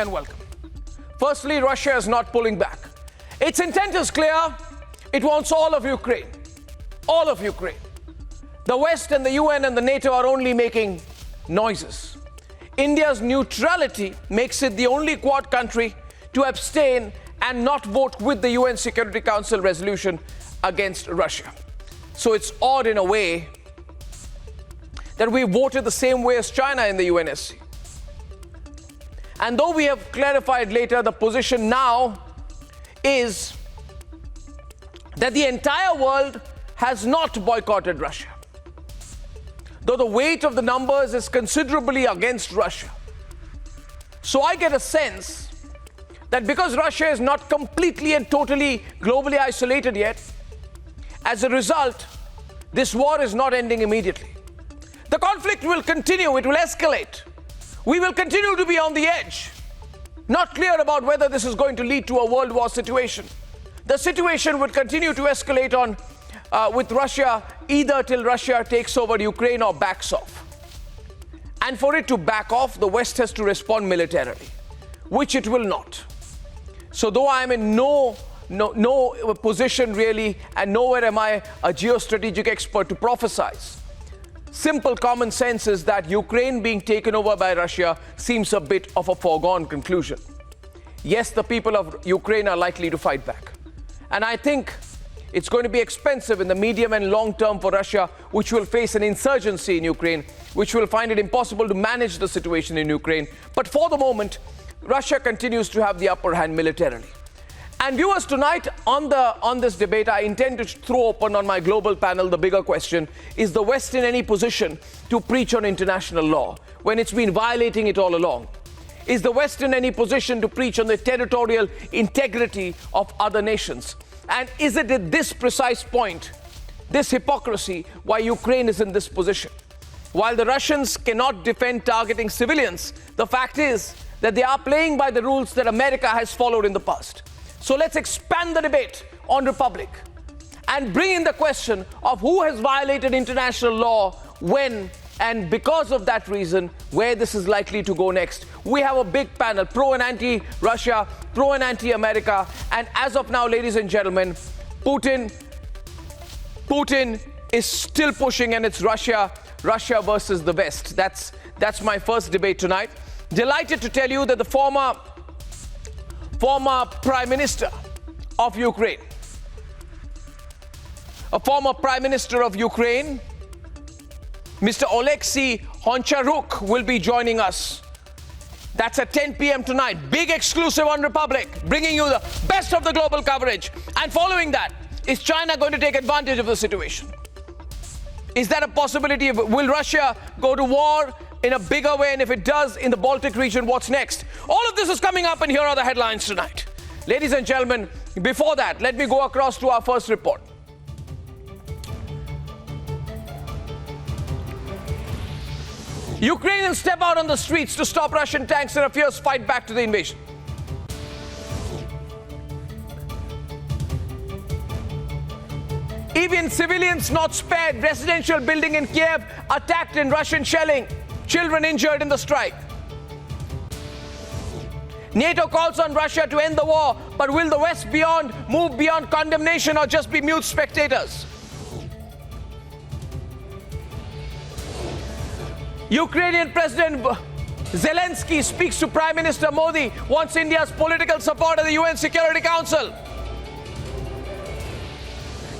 and welcome. Firstly, Russia is not pulling back. Its intent is clear. It wants all of Ukraine. All of Ukraine. The West and the UN and the NATO are only making noises. India's neutrality makes it the only Quad country to abstain and not vote with the UN Security Council resolution against Russia. So it's odd in a way that we voted the same way as China in the UNSC. And though we have clarified later, the position now is that the entire world has not boycotted Russia, though the weight of the numbers is considerably against Russia. So I get a sense that because Russia is not completely and totally globally isolated yet, as a result, this war is not ending immediately. The conflict will continue, it will escalate. We will continue to be on the edge, not clear about whether this is going to lead to a world war situation. The situation would continue to escalate on with Russia, either till Russia takes over Ukraine or backs off. And for it to back off, the West has to respond militarily, which it will not. So though I am in no position really, and nowhere am I a geostrategic expert to prophesize, simple common sense is that Ukraine being taken over by Russia seems a bit of a foregone conclusion. Yes, the people of Ukraine are likely to fight back. And I think it's going to be expensive in the medium and long term for Russia, which will face an insurgency in Ukraine, which will find it impossible to manage the situation in Ukraine. But for the moment, Russia continues to have the upper hand militarily. And viewers, tonight on this debate, I intend to throw open on my global panel the bigger question: is the West in any position to preach on international law when it's been violating it all along? Is the West in any position to preach on the territorial integrity of other nations? And is it at this precise point, this hypocrisy, why Ukraine is in this position? While the Russians cannot defend targeting civilians, the fact is that they are playing by the rules that America has followed in the past. So let's expand the debate on Republic and bring in the question of who has violated international law, when, and because of that reason, where this is likely to go next. We have a big panel, pro and anti-Russia, pro and anti-America. And as of now, ladies and gentlemen, Putin is still pushing, and it's Russia versus the West. That's my first debate tonight. Delighted to tell you that the former Prime Minister of Ukraine, Mr. Oleksiy Honcharuk, will be joining us. That's at 10 p.m. tonight. Big exclusive on Republic, bringing you the best of the global coverage. And following that, is China going to take advantage of the situation? Is that a possibility? Will Russia go to war in a bigger way? And if it does, in the Baltic region, what's next? All of this is coming up, and here are the headlines tonight. Ladies and gentlemen, before that, let me go across to our first report. Ukrainians step out on the streets to stop Russian tanks in a fierce fight back to the invasion. Even civilians not spared. Residential building in Kiev attacked in Russian shelling. Children injured in the strike. NATO calls on Russia to end the war, but will the West move beyond condemnation or just be mute spectators? Ukrainian President Zelensky speaks to Prime Minister Modi, wants India's political support at the UN Security Council.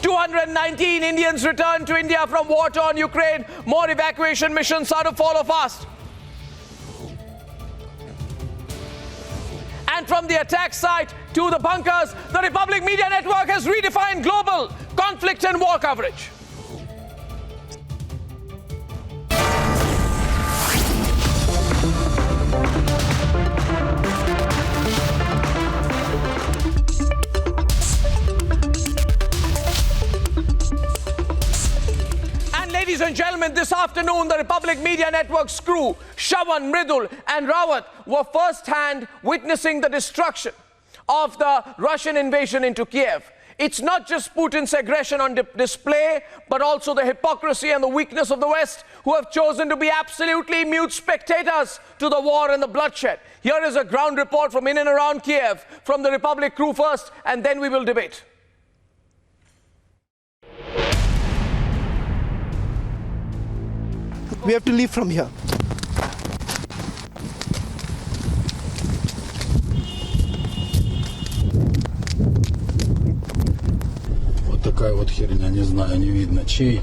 219 Indians returned to India from war-torn Ukraine. More evacuation missions are to follow fast. And from the attack site to the bunkers, the Republic Media Network has redefined global conflict and war coverage. Ladies and gentlemen, this afternoon, the Republic Media Network's crew, Shravan, Mridul and Rawat, were first-hand witnessing the destruction of the Russian invasion into Kiev. It's not just Putin's aggression on display, but also the hypocrisy and the weakness of the West, who have chosen to be absolutely mute spectators to the war and the bloodshed. Here is a ground report from in and around Kiev, from the Republic crew first, and then we will debate. We have to leave from here. Вот такая вот херня, не знаю, не видно чей.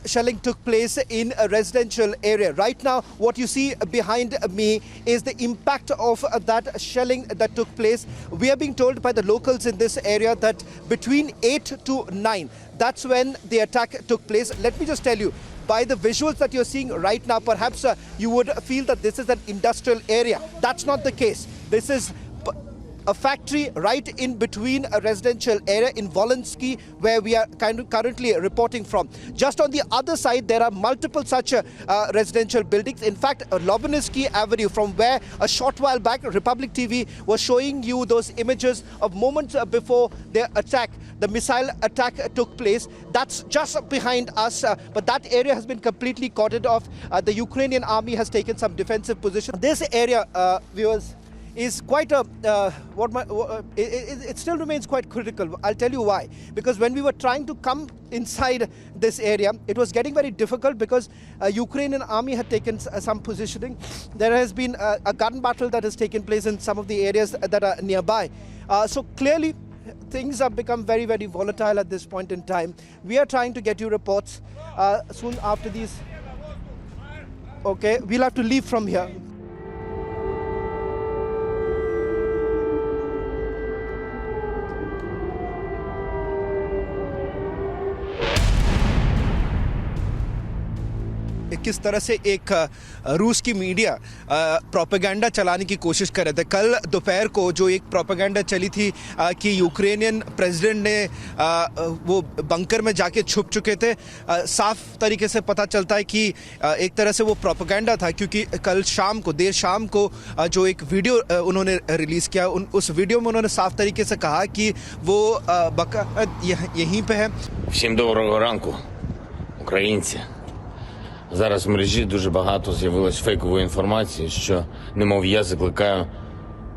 Shelling took place in a residential area. Right now, what you see behind me is the impact of that shelling that took place. We are being told by the locals in this area that between 8 to 9, that's when the attack took place. Let me just tell you, by the visuals that you're seeing right now, perhaps you would feel that this is an industrial area. That's not the case. This is a factory right in between a residential area in Volensky, where we are currently reporting from. Just on the other side, there are multiple such residential buildings. In fact, Lobanovsky Avenue, from where a short while back Republic TV was showing you those images of moments before the attack, the missile attack took place. That's just behind us, but that area has been completely cordoned off. The Ukrainian army has taken some defensive position. This area, viewers, is quite a, it still remains quite critical. I'll tell you why. Because when we were trying to come inside this area, it was getting very difficult because Ukrainian army had taken some positioning. There has been a gun battle that has taken place in some of the areas that are nearby. So clearly, things have become very, very volatile at this point in time. We are trying to get you reports soon after these. Okay, we'll have to leave from here. किस तरह से एक रूस की media propaganda चलाने की कोशिश कर रहे थे। कल दोपहर को जो एक प्रोपेगेंडा चली थी कि यूक्रेनियन प्रेसिडेंट ने वो बंकर में जाके छुप चुके थे, साफ तरीके से पता चलता है कि एक तरह से वो प्रोपेगेंडा था, क्योंकि कल शाम को, देर शाम को जो एक वीडियो उन्होंने रिलीज़ किया, उस वीडियो में उन्होंने साफ तरीके से कहा कि वो यहीं पे है। Всім доброго ранку, українці. Зараз в мережі дуже багато з'явилось фейкової інформації, що, немов я закликаю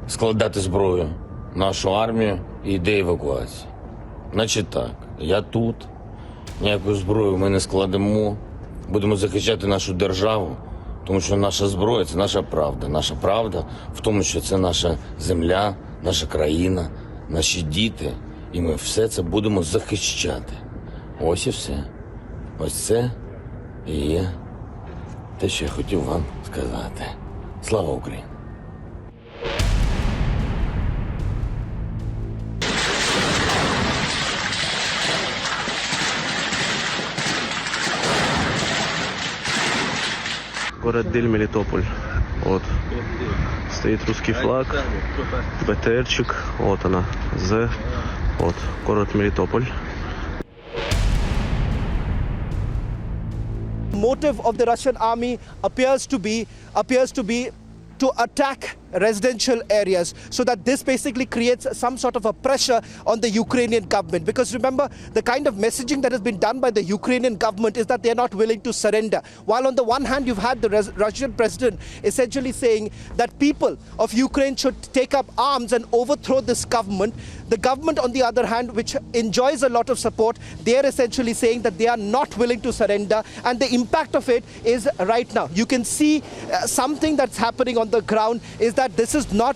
складати зброю нашу армію і йде евакуація. Значить так, я тут, ніяку зброю ми не складемо, будемо захищати нашу державу, тому що наша зброя – це наша правда. Наша правда в тому, що це наша земля, наша країна, наші діти, і ми все це будемо захищати. Ось і все. Ось це і є те, що я хотів вам сказати. Слава Україні! Город Дель Мелитополь. Вот. Стоит русский флаг. БТРчик. Вот она. Вот. Город Мелитополь. Motive of the Russian army appears to be to attack residential areas, so that this basically creates some sort of a pressure on the Ukrainian government. Because remember, the kind of messaging that has been done by the Ukrainian government is that they're not willing to surrender. While on the one hand, you've had the Russian president essentially saying that people of Ukraine should take up arms and overthrow this government. The government, on the other hand, which enjoys a lot of support, they're essentially saying that they are not willing to surrender. And the impact of it is right now. You can see something that's happening on the ground is that this is not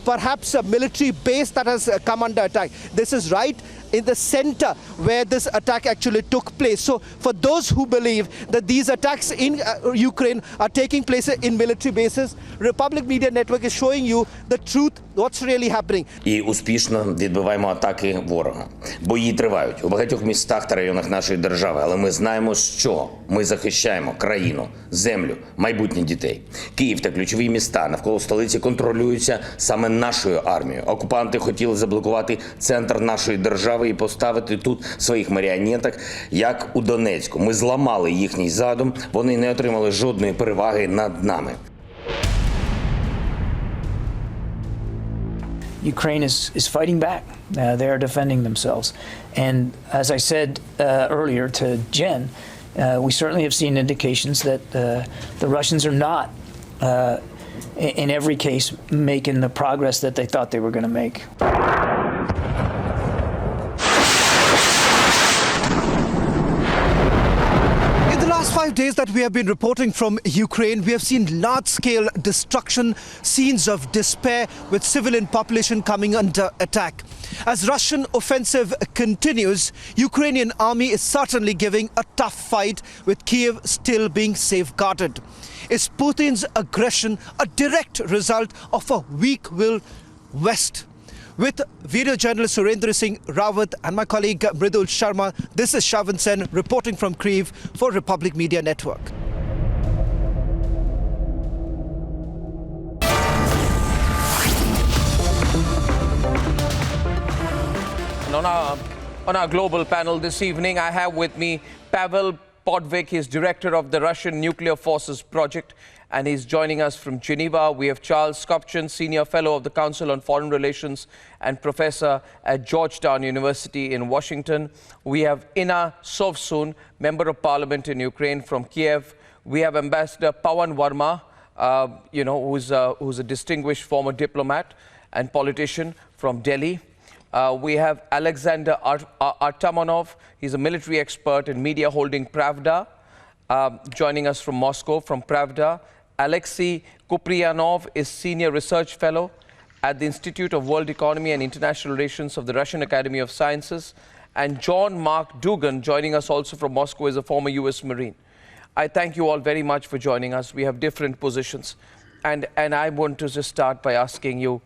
perhaps a military base that has come under attack. This is right in the center where this attack actually took place. So for those who believe that these attacks in Ukraine are taking place in military bases, Republic Media Network is showing you the truth what's really happening. І успішно відбиваємо атаки ворога. Бої тривають у багатьох містах та районах нашої держави, але ми знаємо, що ми захищаємо країну, землю, майбутнє дітей. Київ та ключові міста навколо столиці контролюються саме нашою армією. Окупанти хотіли заблокувати центр нашої держави і поставити тут своїх маріонеток, як у Донецьку. Ми зламали їхній задум, вони не отримали жодної переваги над нами. Ukraine is fighting back. They are defending themselves. And as I said earlier to Jen, we certainly have seen indications that the Russians are not, in every case, making the progress that they thought they were going to make. Last 5 days that we have been reporting from Ukraine, we have seen large-scale destruction, scenes of despair with civilian population coming under attack. As Russian offensive continues, Ukrainian army is certainly giving a tough fight with Kiev still being safeguarded. Is Putin's aggression a direct result of a weak-willed West? With video journalist Surendra Singh Rawat and my colleague Mridul Sharma, this is Shavan Sen reporting from Kiev for Republic Media Network. And on our global panel this evening, I have with me Pavel Podvik. He's director of the Russian Nuclear Forces Project, and he's joining us from Geneva. We have Charles Skopchin, Senior Fellow of the Council on Foreign Relations and Professor at Georgetown University in Washington. We have Inna Sovsun, Member of Parliament in Ukraine from Kiev. We have Ambassador Pawan Verma, who's a distinguished former diplomat and politician from Delhi. We have Alexander Artamonov. He's a military expert in media holding Pravda, joining us from Moscow, from Pravda. Alexei Kupriyanov is Senior Research Fellow at the Institute of World Economy and International Relations of the Russian Academy of Sciences. And John Mark Dugan, joining us also from Moscow, is a former U.S. Marine. I thank you all very much for joining us. We have different positions. And I want to just start by asking you,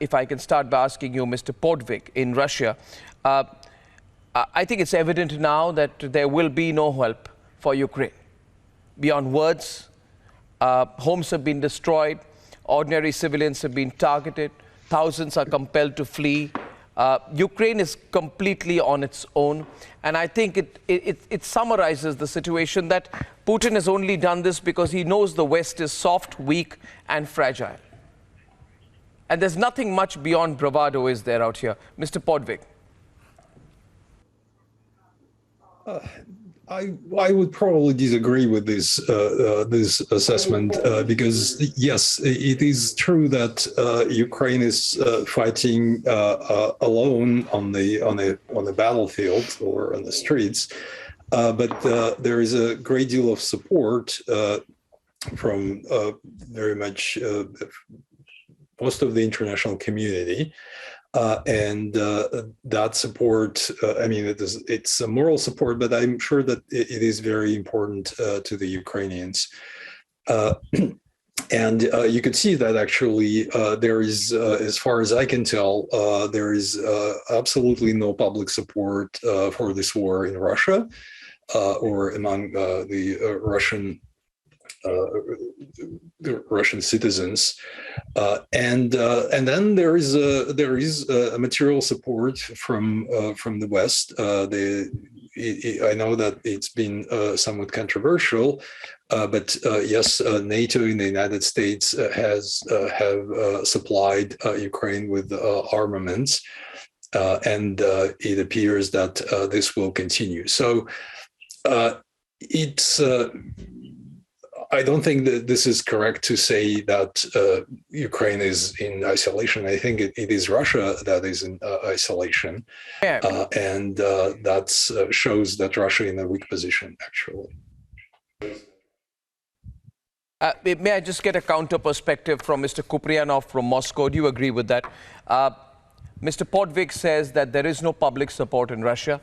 if I can start by asking you, Mr. Podvik, in Russia, I think it's evident now that there will be no help for Ukraine. Beyond words, homes have been destroyed, ordinary civilians have been targeted, thousands are compelled to flee. Ukraine is completely on its own, and I think it summarizes the situation that Putin has only done this because he knows the West is soft, weak, and fragile. And there's nothing much beyond bravado is there out here. Mr. Podvik. I would probably disagree with this assessment because yes, it is true that Ukraine is fighting alone on the battlefield or on the streets, but there is a great deal of support from very much most of the international community. And that support, it's a moral support, but I'm sure that it is very important to the Ukrainians. And you could see that actually there is, as far as I can tell, there is absolutely no public support for this war in Russia or among the Russian citizens, and then there is a material support from the West. I know that it's been somewhat controversial, but yes, NATO in the United States have supplied Ukraine with armaments, and it appears that this will continue. So it's. I don't think that this is correct to say that Ukraine is in isolation. I think it is Russia that is in isolation. Yeah. And that shows that Russia is in a weak position, actually. May I just get a counter perspective from Mr. Kupriyanov from Moscow? Do you agree with that? Mr. Podvik says that there is no public support in Russia.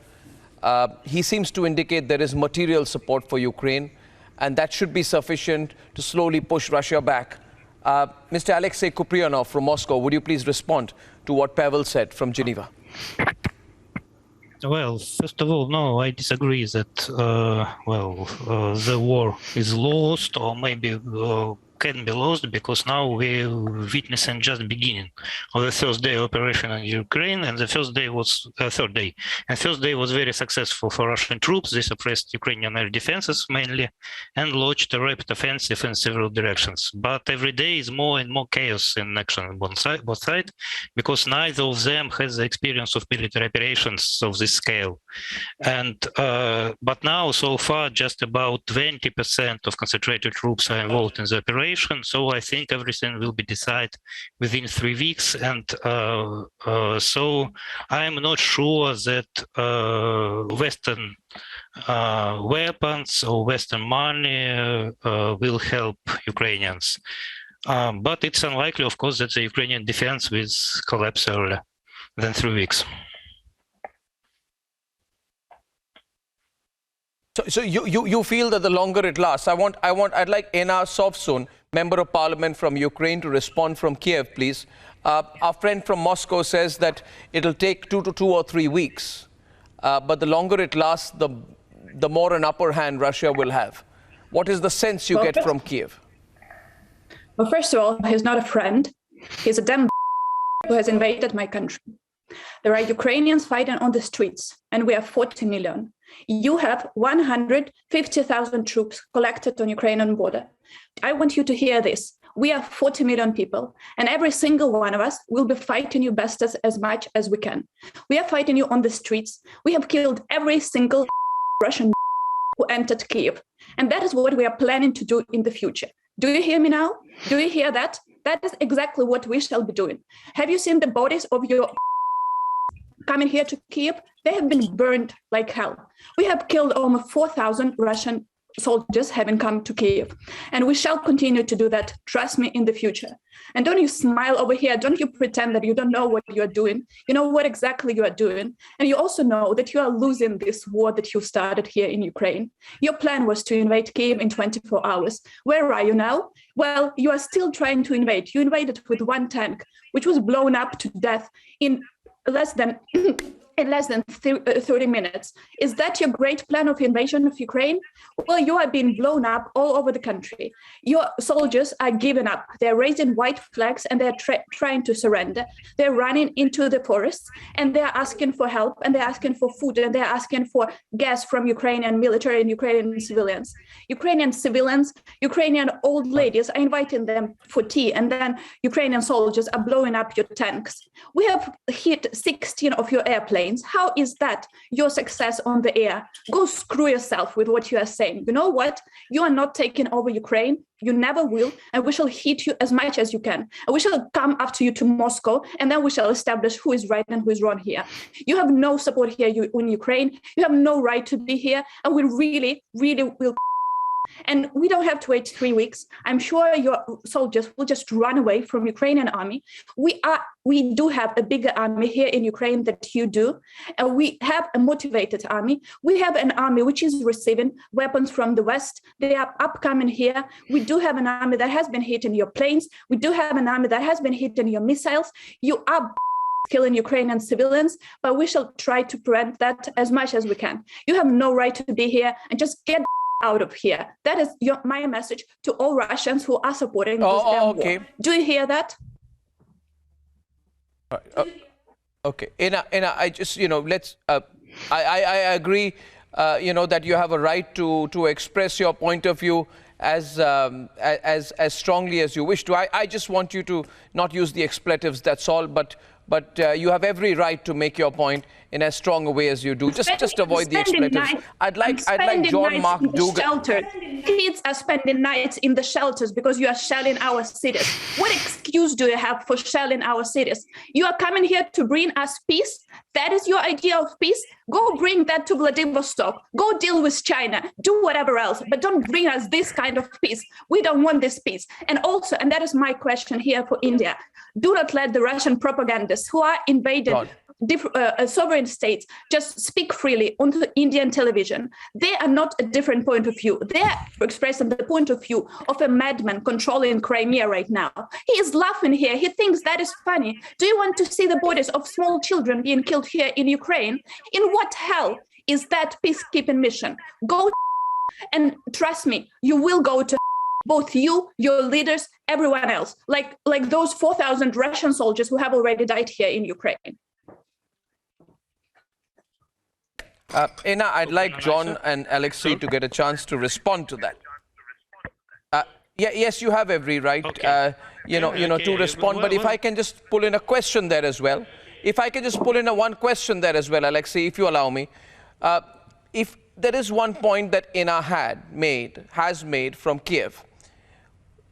He seems to indicate there is material support for Ukraine, and that should be sufficient to slowly push Russia back Mr. Alexei Kuprianov from Moscow, would you please respond to what Pavel said from Geneva? Well, first of all, no, I disagree that, the war is lost or maybe can be lost, because now we're witnessing just beginning of the first day operation in Ukraine, and the first day was third day. And first day was very successful for Russian troops. They suppressed Ukrainian air defenses mainly and launched a rapid offensive in several directions. But every day is more and more chaos in action on both sides, because neither of them has the experience of military operations of this scale. And but now, so far, just about 20% of concentrated troops are involved in the operation. So I think everything will be decided within 3 weeks. And so I'm not sure that Western weapons or Western money will help Ukrainians. But it's unlikely, of course, that the Ukrainian defense will collapse earlier than 3 weeks. So you feel that the longer it lasts, I'd like Arnab Sovsun, Member of Parliament from Ukraine, to respond from Kiev, please. Our friend from Moscow says that it'll take 2 or 3 weeks, but the longer it lasts, the more an upper hand Russia will have. What is the sense you get from Kiev? Well, first of all, he's not a friend. He's a damn who has invaded my country. There are Ukrainians fighting on the streets, and we are 40 million. You have 150,000 troops collected on Ukrainian border. I want you to hear this. We are 40 million people, and every single one of us will be fighting you bastards as much as we can. We are fighting you on the streets. We have killed every single Russian who entered Kiev. And that is what we are planning to do in the future. Do you hear me now? Do you hear that? That is exactly what we shall be doing. Have you seen the bodies of your coming here to Kiev? They have been burned like hell. We have killed almost 4,000 Russian soldiers having come to Kiev. And we shall continue to do that, trust me, in the future. And don't you smile over here. Don't you pretend that you don't know what you are doing. You know what exactly you are doing. And you also know that you are losing this war that you started here in Ukraine. Your plan was to invade Kiev in 24 hours. Where are you now? Well, you are still trying to invade. You invaded with one tank, which was blown up to death in less than 30 minutes. Is that your great plan of invasion of Ukraine? Well, you are being blown up all over the country. Your soldiers are giving up. They're raising white flags and they're trying to surrender. They're running into the forests and they're asking for help and they're asking for food and they're asking for gas from Ukrainian military and Ukrainian civilians. Ukrainian old ladies are inviting them for tea, and then Ukrainian soldiers are blowing up your tanks. We have hit 16 of your airplanes. How is that your success on the air? Go screw yourself with what you are saying. You know what? You are not taking over Ukraine. You never will. And we shall hit you as much as you can. And we shall come after you to Moscow. And then we shall establish who is right and who is wrong here. You have no support here in Ukraine. You have no right to be here. And we really, really will. And we don't have to wait 3 weeks. I'm sure your soldiers will just run away from Ukrainian army. We do have a bigger army here in Ukraine that you do. And we have a motivated army. We have an army which is receiving weapons from the West. They are upcoming here. We do have an army that has been hitting your planes. We do have an army that has been hitting your missiles. You are killing Ukrainian civilians, but we shall try to prevent that as much as we can. You have no right to be here, and just get out of here. That is my message to all Russians who are supporting this damn war. Do you hear that? Okay, Anna, I just, let's. I agree, that you have a right to express your point of view as strongly as you wish to. I just want you to not use the expletives. That's all. But you have every right to make your point in as strong a way as you do. Just avoid the expletives. I'd like John Mark Dougal. Kids are spending nights in the shelters because you are shelling our cities. What excuse do you have for shelling our cities? You are coming here to bring us peace. That is your idea of peace. Go bring that to Vladivostok. Go deal with China. Do whatever else, but don't bring us this kind of peace. We don't want this peace. And also, and that is my question here for India, do not let the Russian propagandists who are invading sovereign states just speak freely on the Indian television, they are not a different point of view. They are expressing the point of view of a madman controlling Crimea right now. He is laughing here. He thinks that is funny. Do you want to see the bodies of small children being killed here in Ukraine? In what hell is that peacekeeping mission? Go and trust me, you will go to both you, your leaders, everyone else, like those 4,000 Russian soldiers who have already died here in Ukraine. Inna, I'd like John and Alexei to get a chance to respond to that. Yes, you have every right, to respond. But if I can just pull in a question there as well. If I can just pull in one question there as well, Alexei, if you allow me. If there is one point that Inna has made from Kiev,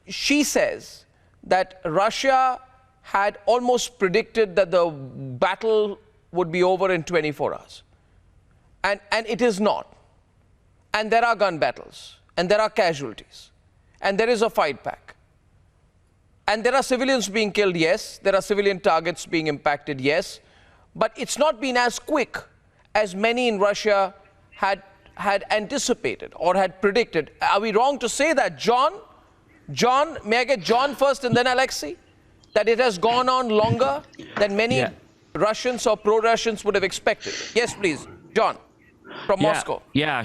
she says that Russia had almost predicted that the battle would be over in 24 hours. And it is not. And there are gun battles, and there are casualties, and there is a fight back. And there are civilians being killed, yes. There are civilian targets being impacted, yes. But it's not been as quick as many in Russia had anticipated or had predicted. Are we wrong to say that, John? John, may I get John first and then Alexei? That it has gone on longer than many Russians or pro-Russians would have expected. Yes, please, John, from Moscow. Yeah,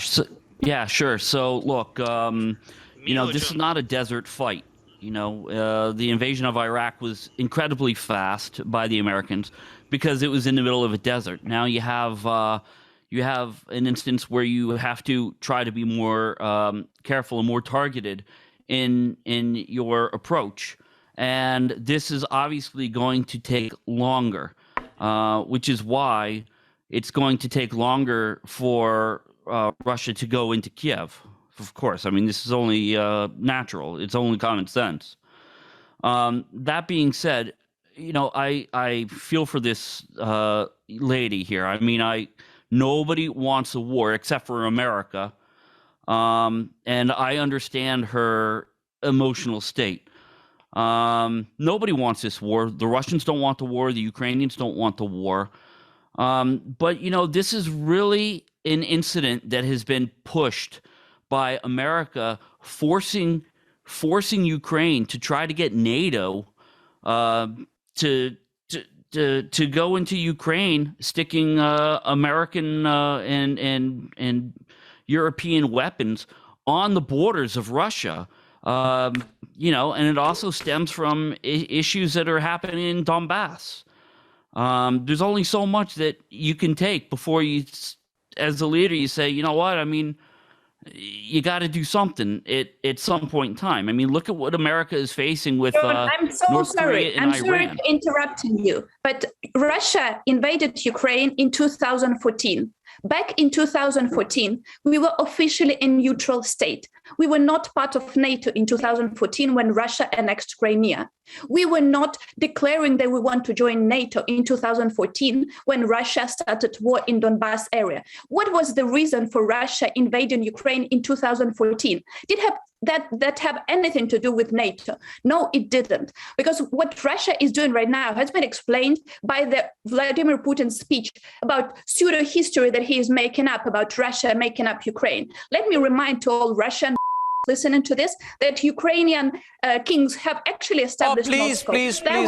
sure. So, look, this is not a desert fight. The invasion of Iraq was incredibly fast by the Americans because it was in the middle of a desert. Now you have an instance where you have to try to be more careful and more targeted in your approach, and this is obviously going to take longer, which is why it's going to take longer for Russia to go into Kiev. Of course, I mean, this is only natural. It's only common sense. That being said, I feel for this lady here. I mean, nobody wants a war except for America. And I understand her emotional state. Nobody wants this war. The Russians don't want the war. The Ukrainians don't want the war. But, this is really an incident that has been pushed by America, forcing Ukraine to try to get NATO to go into Ukraine, sticking American and European weapons on the borders of Russia, and it also stems from issues that are happening in Donbass. There's only so much that you can take before you, as a leader, you say, you know what, I mean, you got to do something at some point in time. I mean, look at what America is facing with I'm so North sorry. Korea and I'm Iran. sorry for interrupting you, but Russia invaded Ukraine in 2014. Back in 2014, we were officially a neutral state. We were not part of NATO in 2014 when Russia annexed Crimea. We were not declaring that we want to join NATO in 2014 when Russia started war in Donbass area. What was the reason for Russia invading Ukraine in 2014? Did that have anything to do with NATO? No, it didn't. Because what Russia is doing right now has been explained by the Vladimir Putin speech about pseudo-history that he is making up about Russia making up Ukraine. Let me remind to all Russian listening to this that Ukrainian kings have actually established Moscow. Please, That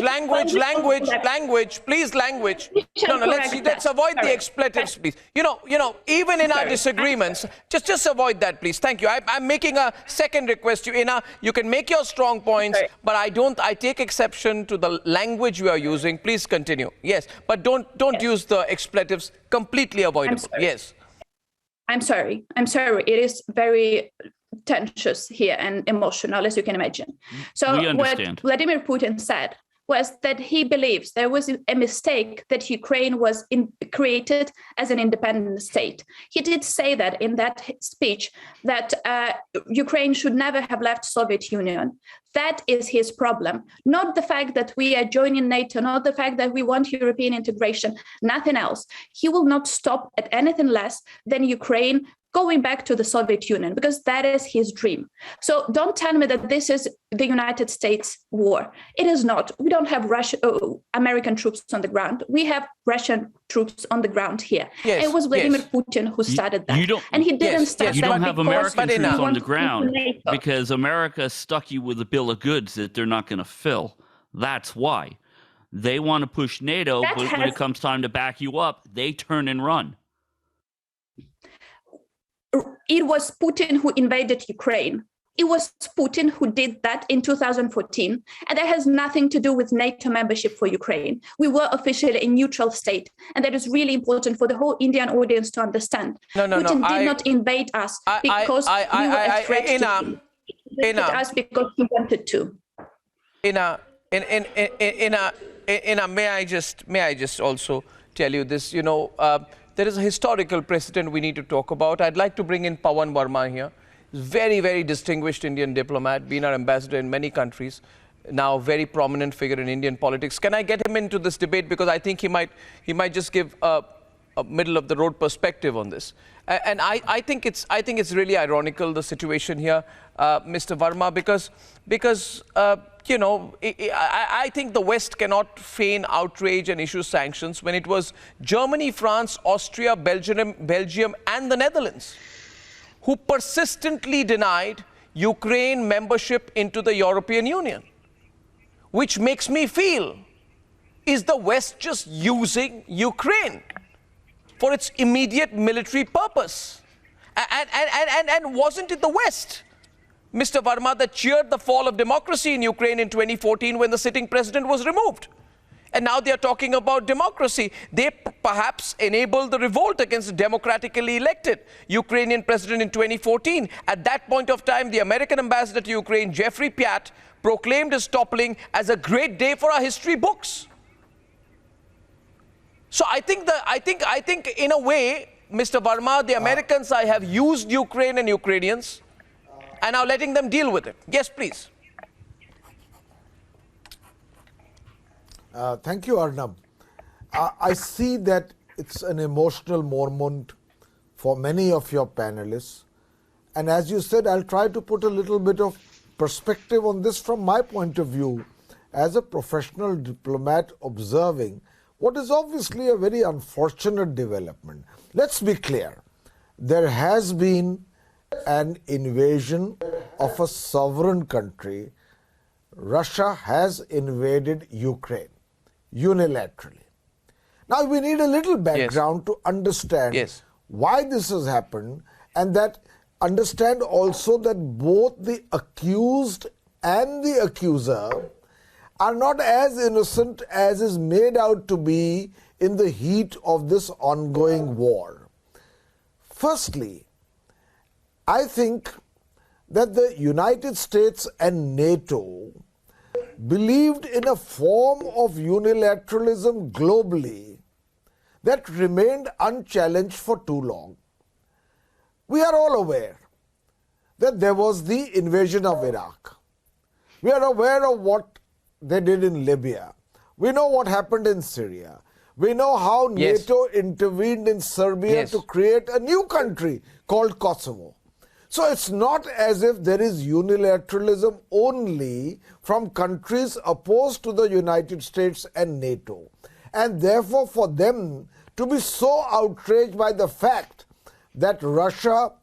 language, please, language. No, let's avoid the expletives, please. Even in our disagreements, just avoid that, please. Thank you. I'm making a second request to you, Inna. You can make your strong points, but I take exception to the language you are using. Please continue. Yes, but don't use the expletives. Completely avoidable. Yes. I'm sorry. It is very tense here and emotional, as you can imagine. So what Vladimir Putin said was that he believes there was a mistake that Ukraine was created as an independent state. He did say that in that speech that Ukraine should never have left Soviet Union. That is his problem, not the fact that we are joining NATO, not the fact that we want European integration, nothing else. He will not stop at anything less than Ukraine going back to the Soviet Union, because that is his dream. So don't tell me that this is the United States war. It is not. We don't have American troops on the ground. We have Russian troops on the ground here. Yes, it was Vladimir yes. Putin who started that. And he didn't yes, start You that don't have because American he troops on wanted the to ground NATO. because America stuck you with a bill of goods that they're not going to fill. That's why. They want to push NATO, That but when it comes time to back you up, they turn and run. It was Putin who invaded Ukraine. It was Putin who did that in 2014. And that has nothing to do with NATO membership for Ukraine. We were officially a neutral state. And that is really important for the whole Indian audience to understand. Putin did not invade us because we were a threat to him. He invaded us because he wanted to. May I just also tell you this, there is a historical precedent we need to talk about. I'd like to bring in Pawan Verma here. Very, very distinguished Indian diplomat, been our ambassador in many countries, now very prominent figure in Indian politics. Can I get him into this debate? Because I think he might just give a middle of the road perspective on this. And I think it's really ironical, the situation here, Mr. Verma, because I think the West cannot feign outrage and issue sanctions when it was Germany, France, Austria, Belgium and the Netherlands who persistently denied Ukraine membership into the European Union, which makes me feel, is the West just using Ukraine for its immediate military purpose? And wasn't it the West, Mr. Verma, that cheered the fall of democracy in Ukraine in 2014 when the sitting president was removed? And now they are talking about democracy. They perhaps enabled the revolt against the democratically elected Ukrainian president in 2014. At that point of time, the American ambassador to Ukraine, Jeffrey Piat, proclaimed his toppling as a great day for our history books. So I think in a way, Mr. Verma, the Americans have used Ukraine and Ukrainians and now letting them deal with it. Yes, please. Thank you, Arnab. I see that it's an emotional moment for many of your panelists. And as you said, I'll try to put a little bit of perspective on this from my point of view as a professional diplomat observing what is obviously a very unfortunate development. Let's be clear. There has been an invasion of a sovereign country. Russia has invaded Ukraine unilaterally. Now we need a little background to understand why this has happened, and that understand also that both the accused and the accuser are not as innocent as is made out to be in the heat of this ongoing war. Firstly, I think that the United States and NATO believed in a form of unilateralism globally that remained unchallenged for too long. We are all aware that there was the invasion of Iraq. We are aware of what they did in Libya. We know what happened in Syria. We know how NATO intervened in Serbia to create a new country called Kosovo. So it's not as if there is unilateralism only from countries opposed to the United States and NATO. And therefore for them to be so outraged by the fact that Russia,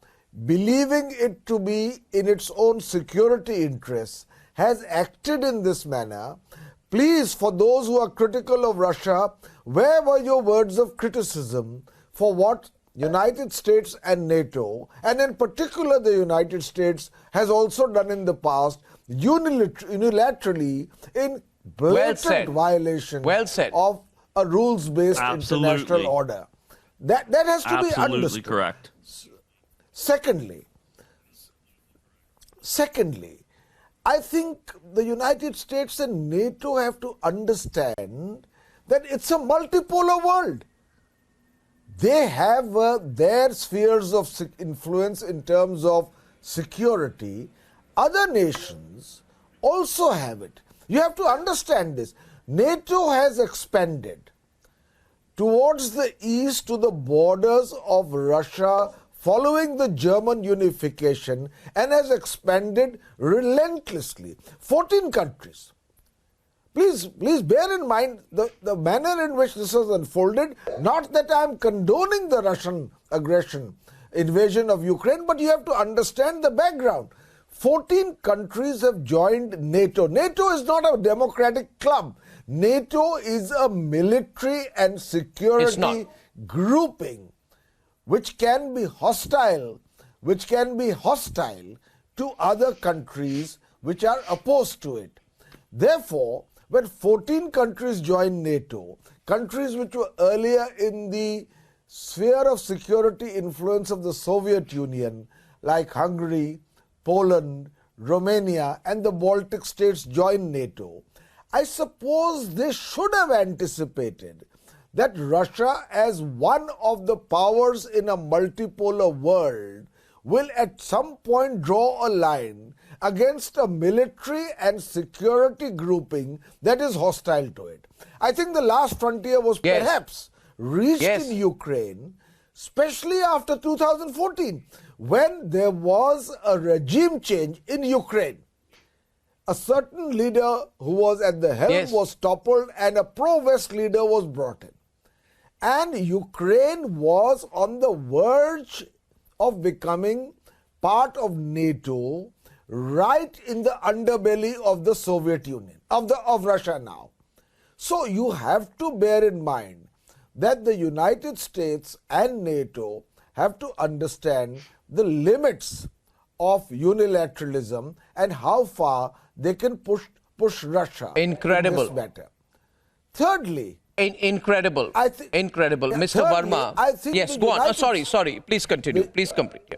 believing it to be in its own security interests, has acted in this manner, please, for those who are critical of Russia, where were your words of criticism for what United States and NATO, and in particular the United States, has also done in the past unilaterally in blatant violation of a rules-based international order? That has to be understood. Correct. Secondly, I think the United States and NATO have to understand that it's a multipolar world. They have their spheres of influence in terms of security. Other nations also have it. You have to understand this. NATO has expanded towards the east to the borders of Russia following the German unification and has expanded relentlessly. 14 countries. Please bear in mind the manner in which this has unfolded. Not that I am condoning the Russian aggression, invasion of Ukraine, but you have to understand the background. 14 countries have joined NATO. NATO is not a democratic club. NATO is a military and security grouping which can be hostile to other countries which are opposed to it. Therefore, when 14 countries joined NATO, countries which were earlier in the sphere of security influence of the Soviet Union, like Hungary, Poland, Romania, and the Baltic states joined NATO, I suppose they should have anticipated that Russia, as one of the powers in a multipolar world, will at some point draw a line against a military and security grouping that is hostile to it. I think the last frontier was perhaps reached in Ukraine, especially after 2014, when there was a regime change in Ukraine. A certain leader who was at the helm was toppled and a pro-West leader was brought in. And Ukraine was on the verge of becoming part of NATO, right in the underbelly of the Soviet Union, of Russia now. So you have to bear in mind that the United States and NATO have to understand the limits of unilateralism and how far they can push Russia in this matter. Thirdly, incredible. Incredible. Mr. Thirdly, Verma. I think yes, go on. Sorry. Please continue. Please complete. Yeah.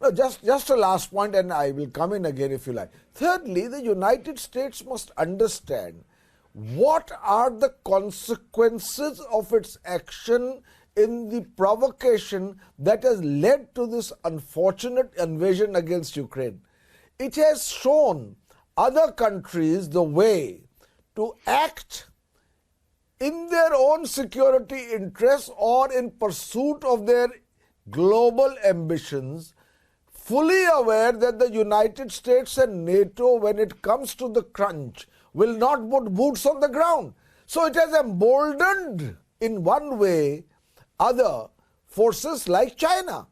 No, just a last point, and I will come in again if you like. Thirdly, the United States must understand what are the consequences of its action in the provocation that has led to this unfortunate invasion against Ukraine. It has shown other countries the way to act in their own security interests or in pursuit of their global ambitions, fully aware that the United States and NATO, when it comes to the crunch, will not put boots on the ground. So it has emboldened, in one way, other forces like China.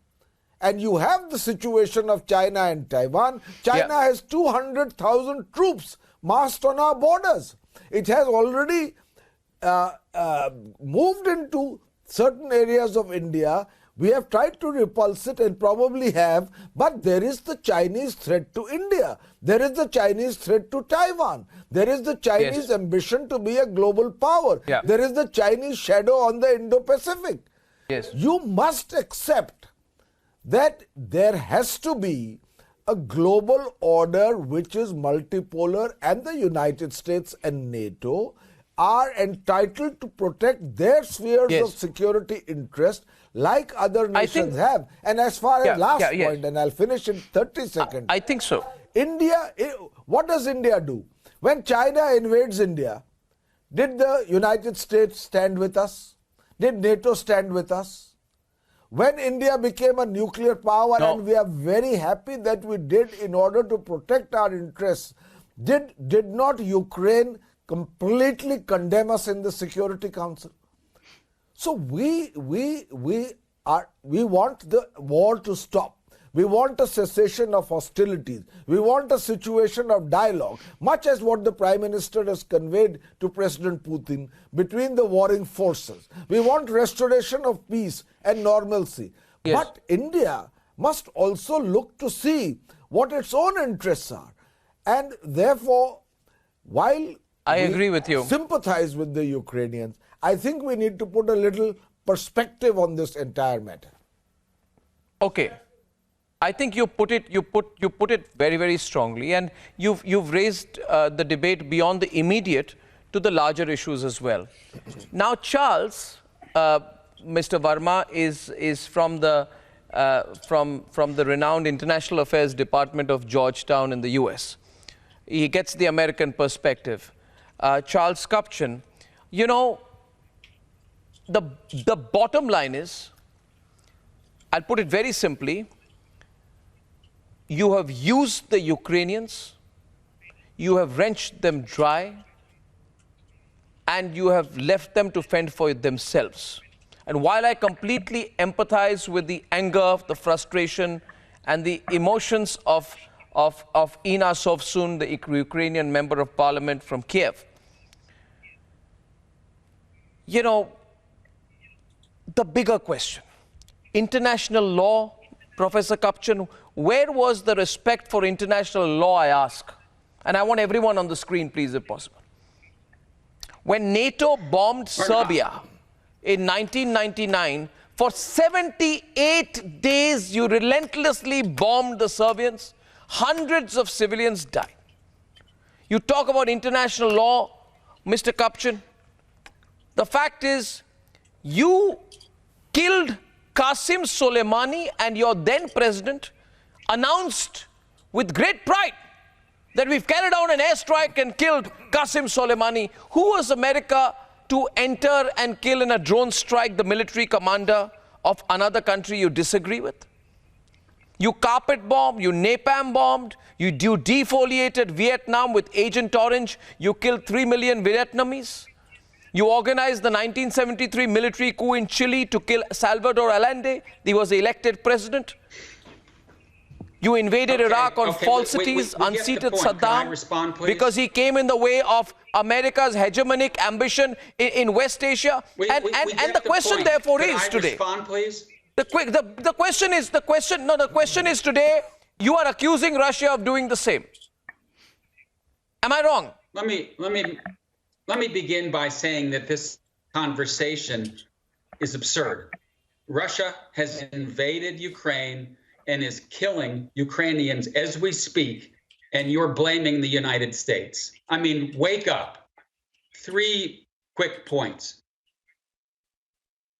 And you have the situation of China and Taiwan. China has 200,000 troops massed on our borders. It has already moved into certain areas of India. We have tried to repulse it and probably have, but there is the Chinese threat to India. There is the Chinese threat to Taiwan. There is the Chinese ambition to be a global power. There is the Chinese shadow on the Indo-Pacific. You must accept that there has to be a global order which is multipolar, and the United States and NATO are entitled to protect their spheres of security interest like other nations have. And as far as last point, and I'll finish in 30 seconds. I think so. India, what does India do? When China invades India, did the United States stand with us? Did NATO stand with us? When India became a nuclear power, and we are very happy that we did in order to protect our interests, did not Ukraine completely condemn us in the Security Council? So we want the war to stop. We want a cessation of hostilities. We want a situation of dialogue, much as what the Prime Minister has conveyed to President Putin between the warring forces. We want restoration of peace and normalcy. But India must also look to see what its own interests are. And therefore, while I agree with you, sympathize with the Ukrainians, I think we need to put a little perspective on this entire matter. Okay. I think you put it very, very strongly, and you've raised the debate beyond the immediate to the larger issues as well. Now, Charles, Mr. Verma is from the renowned International Affairs Department of Georgetown in the U.S. He gets the American perspective. Charles Kupchan, you know, the bottom line is, I'll put it very simply, you have used the Ukrainians, you have wrenched them dry, and you have left them to fend for themselves. And while I completely empathize with the anger, the frustration, and the emotions of Inna Sovsun, the Ukrainian member of parliament from Kiev, you know, the bigger question, international law, Professor Kapchan, where was the respect for international law, I ask? And I want everyone on the screen, please, if possible. When NATO bombed Serbia in 1999, for 78 days, you relentlessly bombed the Serbians. Hundreds of civilians died. You talk about international law, Mr. Kapchan. The fact is, you killed Qasem Soleimani, and your then president announced with great pride that we've carried out an airstrike and killed Qasem Soleimani. Who was America to enter and kill in a drone strike the military commander of another country you disagree with? You carpet bombed, you napalm bombed, you defoliated Vietnam with Agent Orange, you killed 3 million Vietnamese. You organized the 1973 military coup in Chile to kill Salvador Allende. He was the elected president. You invaded Iraq on falsities, unseated Saddam because he came in the way of America's hegemonic ambition in West Asia. And the question therefore is today. The question is today, you are accusing Russia of doing the same. Am I wrong? Let me begin by saying that this conversation is absurd. Russia has invaded Ukraine and is killing Ukrainians as we speak, and you're blaming the United States. I mean, wake up. 3 quick points.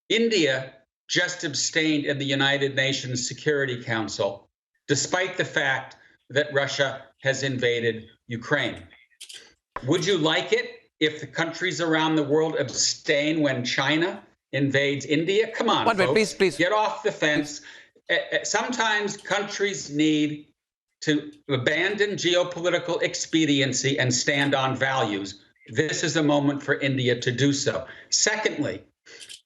India just abstained in the United Nations Security Council, despite the fact that Russia has invaded Ukraine. Would you like it if the countries around the world abstain when China invades India? Come on, folks. Please. Get off the fence. Sometimes countries need to abandon geopolitical expediency and stand on values. This is a moment for India to do so. Secondly,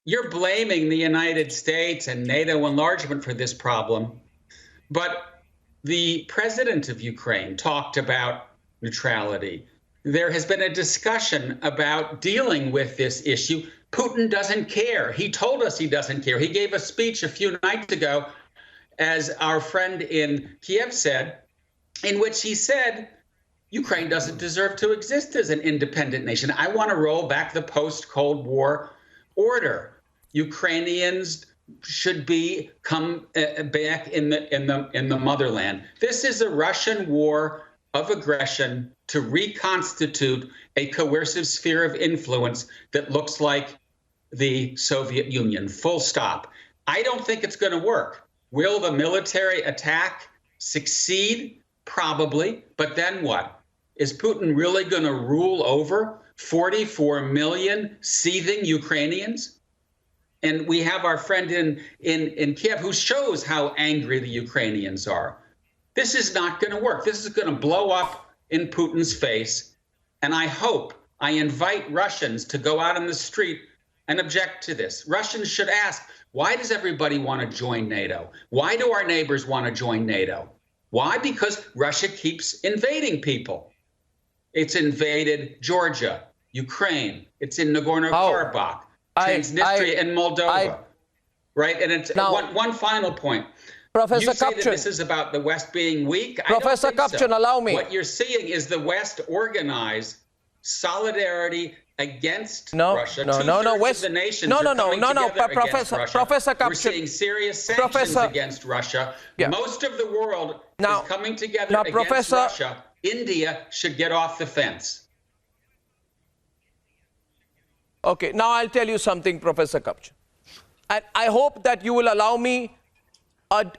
you're blaming the United States and NATO enlargement for this problem, but the president of Ukraine talked about neutrality. There has been a discussion about dealing with this issue. Putin doesn't care. He told us he doesn't care. He gave a speech a few nights ago, as our friend in Kiev said, in which he said, Ukraine doesn't deserve to exist as an independent nation. I want to roll back the post-Cold War order. Ukrainians should come back in the motherland. This is a Russian war of aggression to reconstitute a coercive sphere of influence that looks like the Soviet Union, full stop. I don't think it's going to work. Will the military attack succeed? Probably. But then what? Is Putin really going to rule over 44 million seething Ukrainians? And we have our friend in Kiev who shows how angry the Ukrainians are. This is not going to work. This is going to blow up in Putin's face. And I invite Russians to go out in the street and object to this. Russians should ask, why does everybody want to join NATO? Why do our neighbors want to join NATO? Why? Because Russia keeps invading people. It's invaded Georgia, Ukraine. It's in Nagorno-Karabakh, Transnistria, and Moldova. Right? And it's one final point. Professor you say Kapchan, that this is about the West being weak. Professor Kapchan, allow me. What you're seeing is the West organize solidarity against Russia. West, the nations Professor Kapchan. We're seeing serious sanctions against Russia. Yeah. Most of the world is coming together against Russia. India should get off the fence. Okay, now I'll tell you something, Professor Kapchan. And I hope that you will allow me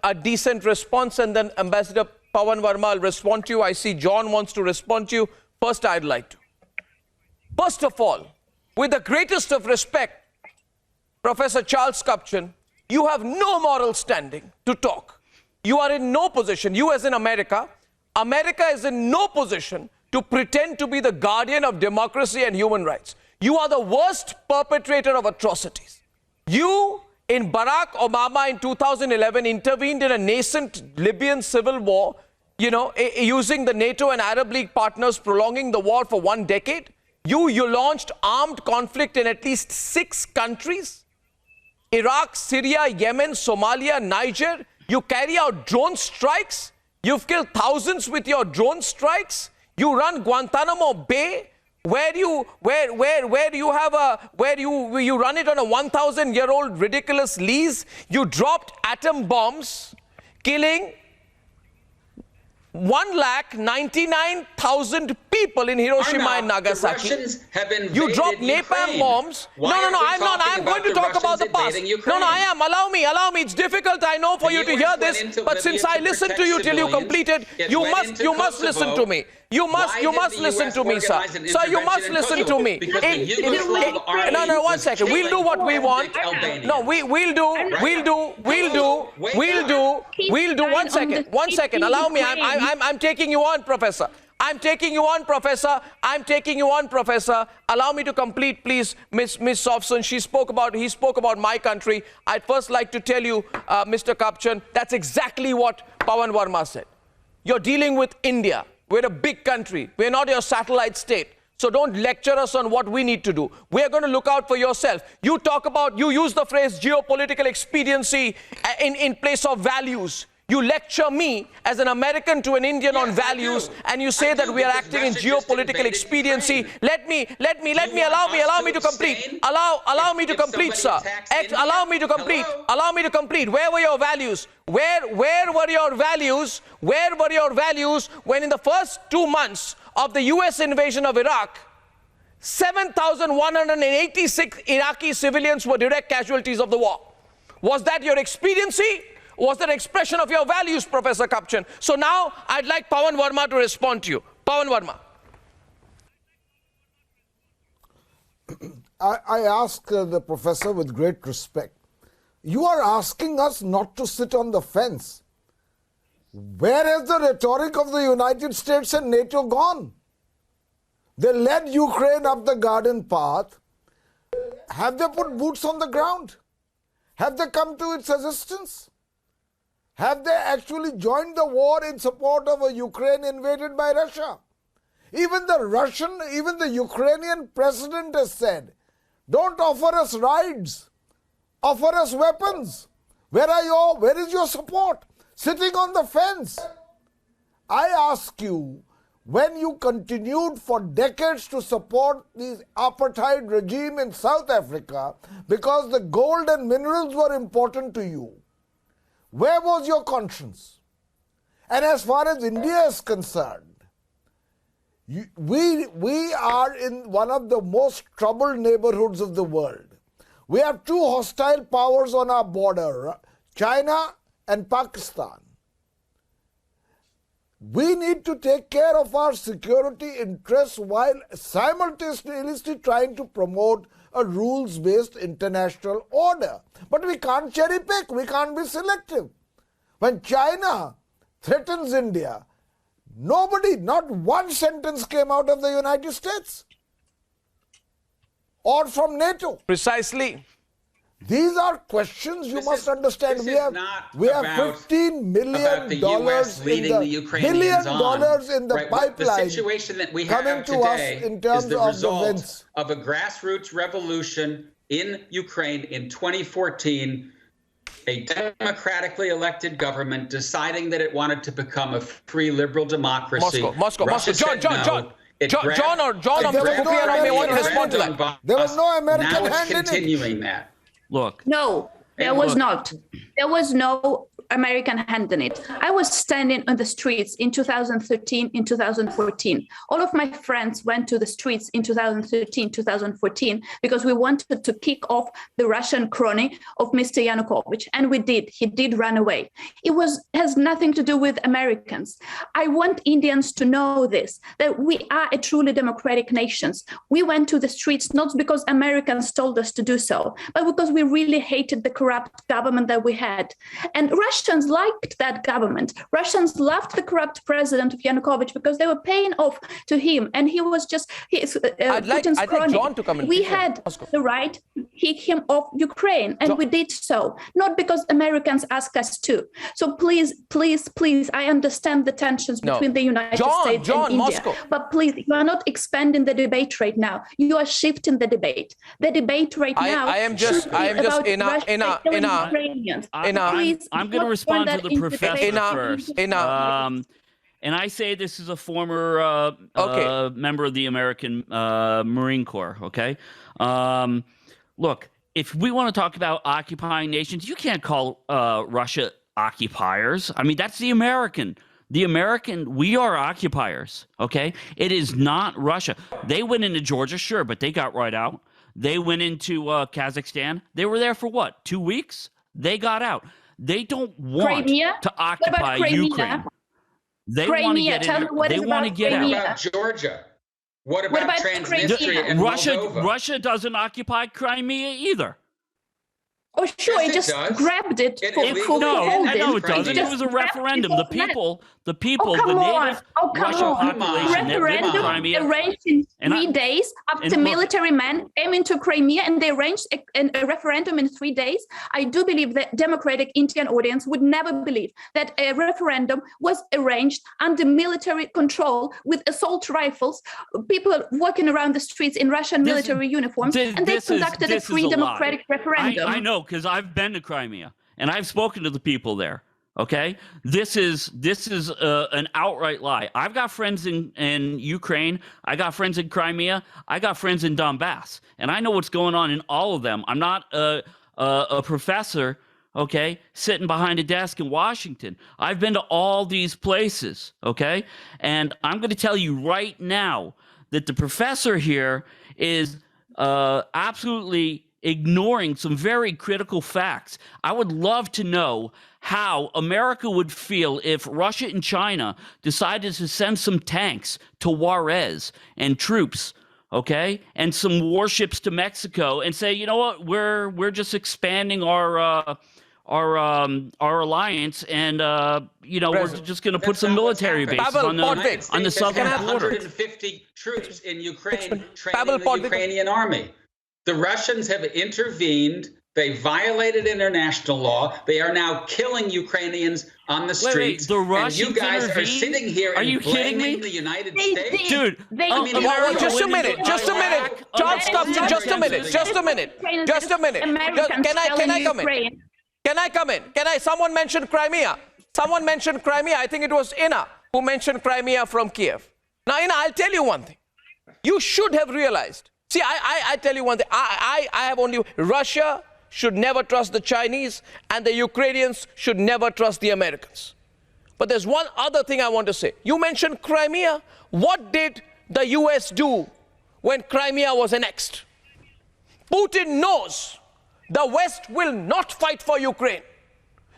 a decent response, and then Ambassador Pawan Verma will respond to you. I see John wants to respond to you. First, I'd like to. First of all, with the greatest of respect, Professor Charles Kupchan, you have no moral standing to talk. You are in no position, you as in America, America is in no position to pretend to be the guardian of democracy and human rights. You are the worst perpetrator of atrocities. You, in Barack Obama in 2011, intervened in a nascent Libyan civil war, you know, using the NATO and Arab League partners, prolonging the war for 1 decade. You launched armed conflict in at least 6 countries. Iraq, Syria, Yemen, Somalia, Niger. You carry out drone strikes. You've killed thousands with your drone strikes. You run Guantanamo Bay, where you run it on a 1,000-year-old ridiculous lease. You dropped atom bombs, killing 1,99,000 people in Hiroshima and Nagasaki. The Russians have invaded You dropped napalm Ukraine. bombs. Why No, are we I'm not. talking I'm going to about talk the about the Russians past. invading Ukraine? No, I am. Allow me. It's difficult, I know, for you to US hear went this. into But Libya since I to listened to protect you till you civilians. completed, It you went must into listen Kosovo. to me. You must Why did listen the to me, US sir. organize an Sir, you must intervention in listen to Kosovo? me. Because the Yugoslav army No, 1 was second. We'll do what we killing want. Albanians. No, we'll do. 1 second. 1 second. Allow me. I'm taking you on, Professor. I'm taking you on, Professor. Allow me to complete, please, Miss Sofson. He spoke about my country. I'd first like to tell you, Mr. Kupchan, that's exactly what Pawan Verma said. You're dealing with India. We're a big country. We're not your satellite state. So don't lecture us on what we need to do. We're going to look out for yourself. You use the phrase geopolitical expediency in place of values. You lecture me as an American to an Indian on values, and you say that we are acting in geopolitical expediency. Allow me to complete. Allow me to complete, sir. Allow me to complete. Where were your values? Where were your values? When in the first 2 months of the US invasion of Iraq, 7,186 Iraqi civilians were direct casualties of the war? Was that your expediency? Was that an expression of your values, Professor Kupchan? So now I'd like Pawan Verma to respond to you. Pawan Verma. I ask the professor with great respect. You are asking us not to sit on the fence. Where has the rhetoric of the United States and NATO gone? They led Ukraine up the garden path. Have they put boots on the ground? Have they come to its assistance? Have they actually joined the war in support of a Ukraine invaded by Russia? Even the Ukrainian president has said, don't offer us rides, offer us weapons. Where is your support? Sitting on the fence. I ask you, when you continued for decades to support the apartheid regime in South Africa because the gold and minerals were important to you, where was your conscience? And as far as India is concerned, we are in one of the most troubled neighborhoods of the world. We have 2 hostile powers on our border, China and Pakistan. We need to take care of our security interests while simultaneously trying to promote a rules-based international order. But we can't cherry pick, we can't be selective. When China threatens India, not one sentence came out of the United States or from NATO. Precisely. These are questions you must understand. We have $15 million in the pipeline. The situation that we have today is the result of a grassroots revolution in Ukraine in 2014. A democratically elected government deciding that it wanted to become a free liberal democracy. Moscow. John, may want to respond to that. There was no American now it's hand in it. continuing that. Look. No. There was not. There was no American hand in it. I was standing on the streets in 2013, in 2014. All of my friends went to the streets in 2013, 2014, because we wanted to kick off the Russian crony of Mr. Yanukovych. And we did. He did run away. It has nothing to do with Americans. I want Indians to know this, that we are a truly democratic nation. We went to the streets not because Americans told us to do so, but because we really hated the corrupt government that we had. And Russians liked that government. Russians loved the corrupt president of Yanukovych because they were paying off to him. And he was just Putin's crony. John to come in. We had the right to kick him off Ukraine, and we did so, not because Americans asked us to. So please, please, please, I understand the tensions between the United States and India. Moscow. But please, you are not expanding the debate right now. You are shifting the debate. The debate right now I'm just I'm going to respond to the professor first. And I say this is a former member of the American Marine Corps, okay? Look, if we want to talk about occupying nations, you can't call Russia occupiers. I mean, that's the American. We are occupiers, okay? It is not Russia. They went into Georgia, sure, but they got right out. They went into Kazakhstan. They were there for what, 2 weeks? They got out. They don't want to occupy Ukraine. They want to get in. They want to get out. What about Georgia? What about Transnistria and Moldova? Russia doesn't occupy Crimea either. Oh, sure, yes, it just does. grabbed it for No, it doesn't. It was a referendum. The native Russian population that lived in Crimea arranged in 3 days after military men came into Crimea, and they arranged a referendum in 3 days. I do believe that democratic Indian audience would never believe that a referendum was arranged under military control with assault rifles, people walking around the streets in Russian military uniforms, and they conducted a free democratic referendum. I know, because I've been to Crimea and I've spoken to the people there. Okay, this is an outright lie. I've got friends in Ukraine. I got friends in Crimea. I got friends in Donbass, and I know what's going on in all of them. I'm not a professor, okay, sitting behind a desk in Washington. I've been to all these places, okay, and I'm going to tell you right now that the professor here is absolutely ignoring some very critical facts. I would love to know how America would feel if Russia and China decided to send some tanks to Juarez and troops, okay, and some warships to Mexico, and say, you know what, we're just expanding our alliance, and we're just going to put some military bases on the southern border. 150 troops in Ukraine training the Ukrainian army. The Russians have intervened. They violated international law. They are now killing Ukrainians on the streets. The Russians and you guys intervened? are sitting here and blaming the United States. Dude, just a minute. John, stop. Just a minute. Can I come in? Can I come in? Someone mentioned Crimea. I think it was Ina who mentioned Crimea from Kiev. Now, Ina, I'll tell you one thing. You should have realized. See, I tell you one thing. I have only Russia should never trust the Chinese, and the Ukrainians should never trust the Americans. But there's one other thing I want to say. You mentioned Crimea. What did the US do when Crimea was annexed? Putin knows the West will not fight for Ukraine.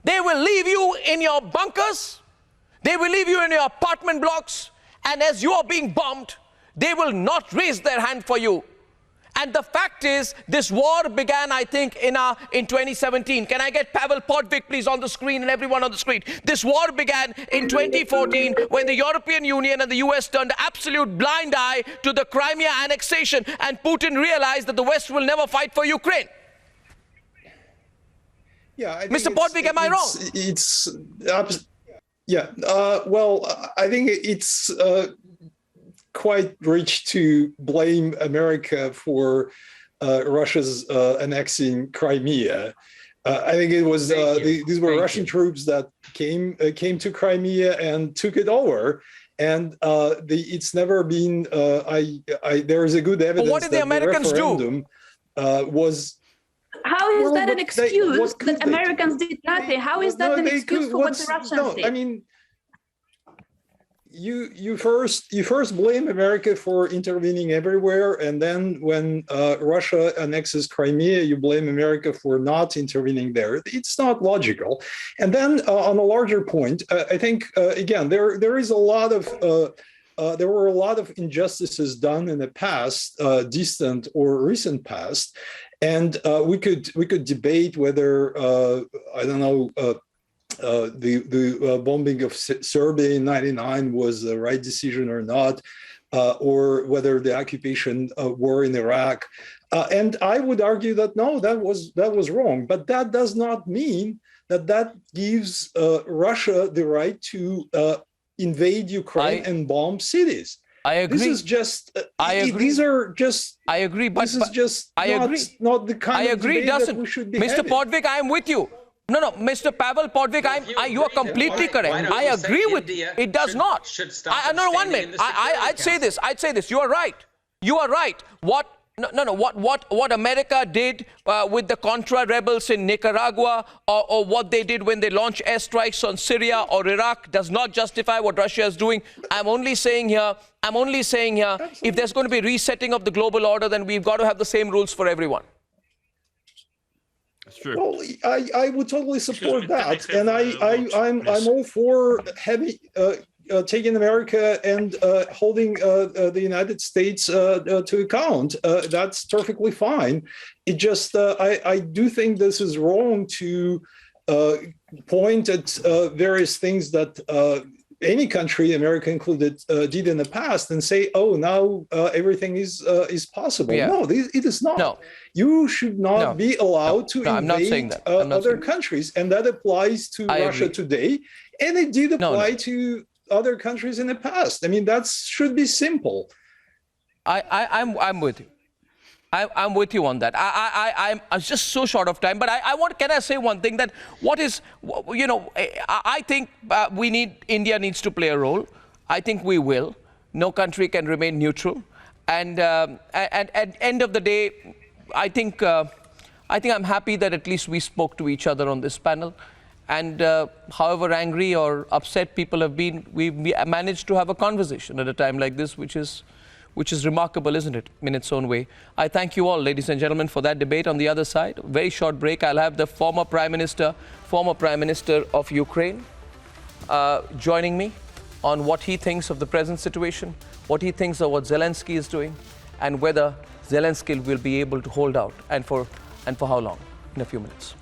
They will leave you in your bunkers. They will leave you in your apartment blocks. And as you are being bombed, they will not raise their hand for you. And the fact is, this war began, I think, in 2017. Can I get Pavel Podvik, please, on the screen, and everyone on the screen? This war began in 2014 when the European Union and the US turned an absolute blind eye to the Crimea annexation, and Putin realized that the West will never fight for Ukraine. Yeah, Mr. Podvik, am I wrong? I think it's quite rich to blame America for Russia's annexing Crimea. I think it was these were Russian troops that came to Crimea and took it over, and it's never been. There is a good evidence what did the Americans referendum was How is Well, that an but excuse what could that they Americans did nothing? How is that an excuse for what the Russians did? I mean, you first blame America for intervening everywhere, and then when Russia annexes Crimea, you blame America for not intervening there. It's not logical. And then on a larger point, I think again there is a lot of there were a lot of injustices done in the past, distant or recent past, and we could debate whether I don't know. The bombing of Serbia in '99 was the right decision or not, or whether the occupation war in Iraq. And I would argue that no, that was wrong. But that does not mean that gives Russia the right to invade Ukraine and bomb cities. I agree. This is just. I agree. These are just. I agree. But this is just. I agree. Not the kind of debate that we should be Mr. having. Podvik, I am with you. No, Mr. Pavel Podvik, you are completely correct. I agree with you. It does not. Should stop No, 1 minute. I'd say this. You are right. You are right. What America did with the Contra rebels in Nicaragua, or what they did when they launched airstrikes on Syria or Iraq, does not justify what Russia is doing. I'm only saying here, if there's going to be resetting of the global order, then we've got to have the same rules for everyone. That's true. Well, I would totally support that, and I'm all for having taking America and holding the United States to account. That's perfectly fine. It just I do think this is wrong to point at various things that any country, America included, did in the past, and say, "Oh, now everything is possible." Yeah. No, it is not. No. You should not be allowed to I'm not saying invade that. other countries, and that applies to Russia agree. today, and it did apply to other countries in the past. I mean, that should be simple. I'm with you. I'm with you on that. I'm just so short of time, but can I say one thing, that I think India needs to play a role. I think we will. No country can remain neutral. And at end of the day, I think I'm happy that at least we spoke to each other on this panel. And however angry or upset people have been, we managed to have a conversation at a time like this, which is remarkable, isn't it, in its own way. I thank you all, ladies and gentlemen, for that debate. On the other side, very short break, I'll have the former Prime Minister of Ukraine joining me on what he thinks of the present situation, what he thinks of what Zelensky is doing, and whether Zelensky will be able to hold out, and for how long, in a few minutes.